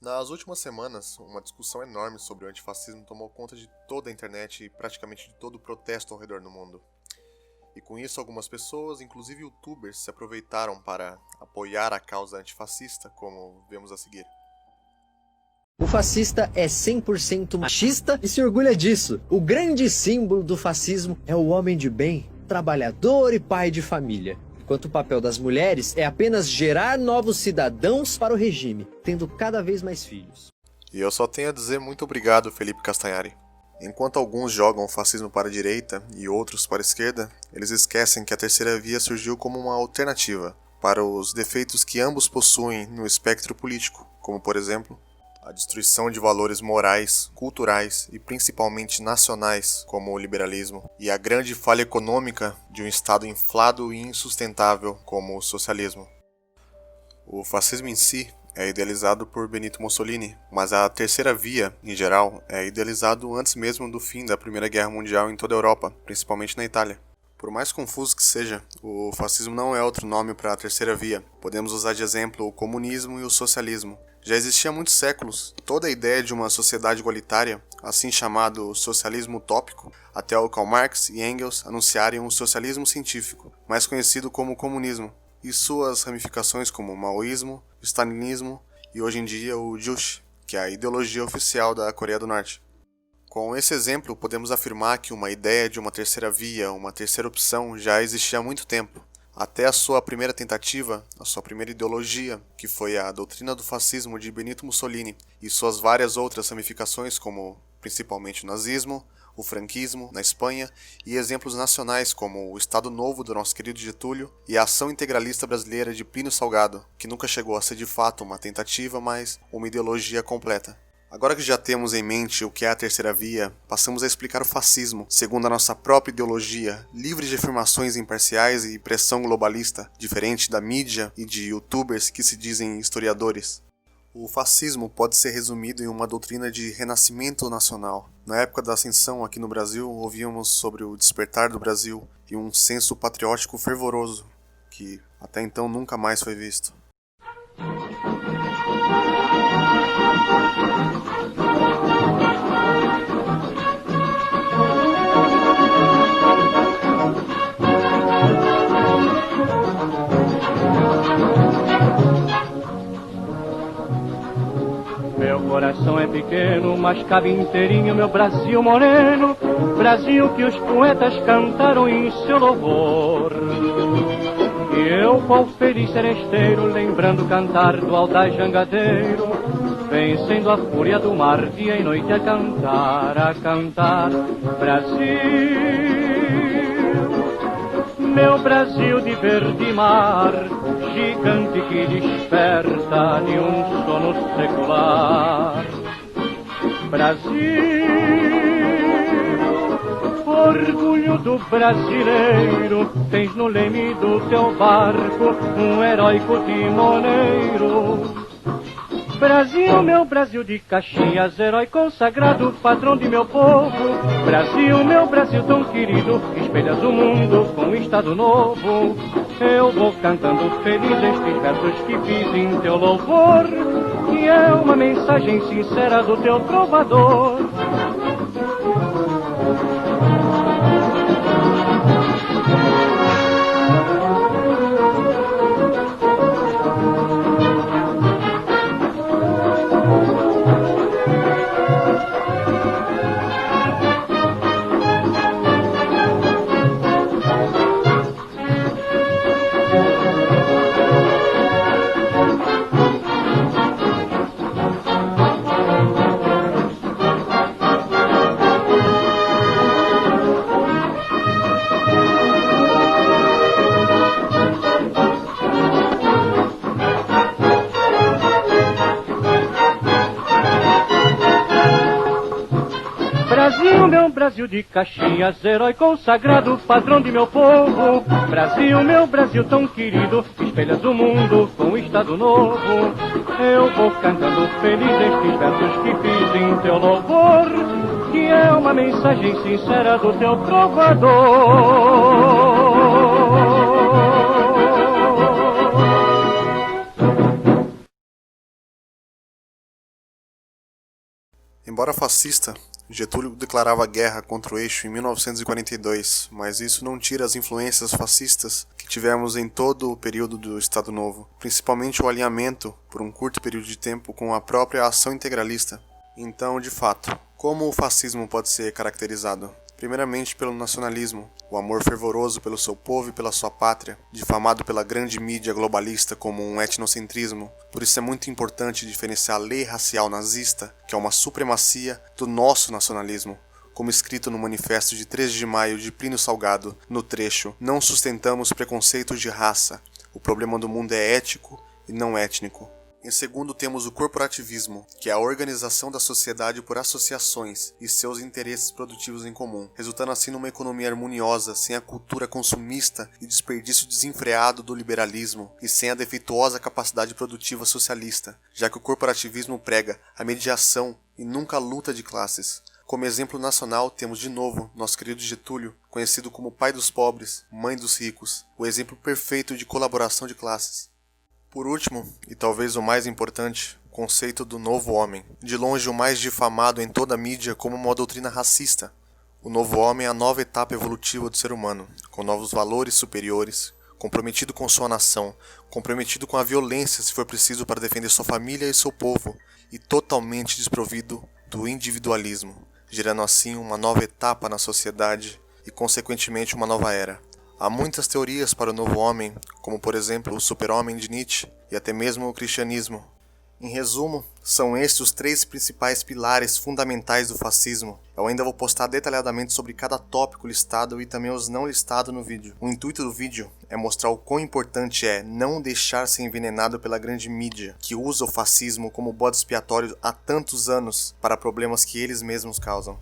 Nas últimas semanas, uma discussão enorme sobre o antifascismo tomou conta de toda a internet e praticamente de todo o protesto ao redor do mundo. E com isso, algumas pessoas, inclusive youtubers, se aproveitaram para apoiar a causa antifascista, como vemos a seguir. O fascista é 100% machista e se orgulha disso. O grande símbolo do fascismo é o homem de bem, trabalhador e pai de família. Enquanto o papel das mulheres é apenas gerar novos cidadãos para o regime, tendo cada vez mais filhos. E eu só tenho a dizer muito obrigado, Felipe Castanhari. Enquanto alguns jogam o fascismo para a direita e outros para a esquerda, eles esquecem que a terceira via surgiu como uma alternativa para os defeitos que ambos possuem no espectro político, como por exemplo, a destruição de valores morais, culturais e principalmente nacionais, como o liberalismo, e a grande falha econômica de um Estado inflado e insustentável, como o socialismo. O fascismo em si é idealizado por Benito Mussolini, mas a terceira via, em geral, é idealizado antes mesmo do fim da Primeira Guerra Mundial em toda a Europa, principalmente na Itália. Por mais confuso que seja, o fascismo não é outro nome para a terceira via. Podemos usar de exemplo o comunismo e o socialismo. Já existia há muitos séculos toda a ideia de uma sociedade igualitária, assim chamado socialismo utópico, até o Karl Marx e Engels anunciarem o socialismo científico, mais conhecido como comunismo, e suas ramificações como o maoísmo, o stalinismo e hoje em dia o Juche, que é a ideologia oficial da Coreia do Norte. Com esse exemplo, podemos afirmar que uma ideia de uma terceira via, uma terceira opção, já existia há muito tempo. Até a sua primeira tentativa, a sua primeira ideologia, que foi a doutrina do fascismo de Benito Mussolini, e suas várias outras ramificações como principalmente o nazismo, o franquismo na Espanha e exemplos nacionais como o Estado Novo do nosso querido Getúlio e a ação integralista brasileira de Plínio Salgado, que nunca chegou a ser de fato uma tentativa, mas uma ideologia completa. Agora que já temos em mente o que é a terceira via, passamos a explicar o fascismo, segundo a nossa própria ideologia, livre de afirmações imparciais e pressão globalista, diferente da mídia e de youtubers que se dizem historiadores. O fascismo pode ser resumido em uma doutrina de renascimento nacional. Na época da ascensão aqui no Brasil, ouvíamos sobre o despertar do Brasil e um senso patriótico fervoroso, que até então nunca mais foi visto. Meu coração é pequeno, mas cabe inteirinho meu Brasil moreno, Brasil que os poetas cantaram em seu louvor. E eu, qual feliz seresteiro, lembrando cantar do altar jangadeiro, vencendo a fúria do mar, dia e noite a cantar, Brasil. Meu Brasil de verde mar, gigante que desperta de um sono secular. Brasil, orgulho do brasileiro, tens no leme do teu barco um heróico timoneiro. Brasil, meu Brasil de Caxias, herói consagrado, patrão de meu povo. Brasil, meu Brasil tão querido, espelhas o mundo com um estado novo. Eu vou cantando feliz estes versos que fiz em teu louvor, que é uma mensagem sincera do teu trovador. Brasil, meu Brasil de Caxias, herói consagrado, patrão de meu povo. Brasil, meu Brasil tão querido, espelhas o mundo com um estado novo. Eu vou cantando feliz estes versos que fiz em teu louvor, que é uma mensagem sincera do teu trovador. Embora fascista, Getúlio declarava guerra contra o eixo em 1942, mas isso não tira as influências fascistas que tivemos em todo o período do Estado Novo, principalmente o alinhamento, por um curto período de tempo, com a própria ação integralista. Então, de fato, como o fascismo pode ser caracterizado? Primeiramente pelo nacionalismo, o amor fervoroso pelo seu povo e pela sua pátria, difamado pela grande mídia globalista como um etnocentrismo. Por isso é muito importante diferenciar a lei racial nazista, que é uma supremacia, do nosso nacionalismo, como escrito no manifesto de 13 de maio de Plínio Salgado, no trecho "Não sustentamos preconceitos de raça, o problema do mundo é ético e não étnico". Em segundo, temos o corporativismo, que é a organização da sociedade por associações e seus interesses produtivos em comum, resultando assim numa economia harmoniosa, sem a cultura consumista e desperdício desenfreado do liberalismo e sem a defeituosa capacidade produtiva socialista, já que o corporativismo prega a mediação e nunca a luta de classes. Como exemplo nacional, temos de novo nosso querido Getúlio, conhecido como pai dos pobres, mãe dos ricos, o exemplo perfeito de colaboração de classes. Por último, e talvez o mais importante, o conceito do novo homem, de longe o mais difamado em toda a mídia como uma doutrina racista. O novo homem é a nova etapa evolutiva do ser humano, com novos valores superiores, comprometido com sua nação, comprometido com a violência se for preciso para defender sua família e seu povo, e totalmente desprovido do individualismo, gerando assim uma nova etapa na sociedade e, consequentemente, uma nova era. Há muitas teorias para o novo homem, como por exemplo o super-homem de Nietzsche e até mesmo o cristianismo. Em resumo, são estes os 3 principais pilares fundamentais do fascismo. Eu ainda vou postar detalhadamente sobre cada tópico listado e também os não listados no vídeo. O intuito do vídeo é mostrar o quão importante é não deixar ser envenenado pela grande mídia, que usa o fascismo como bode expiatório há tantos anos para problemas que eles mesmos causam.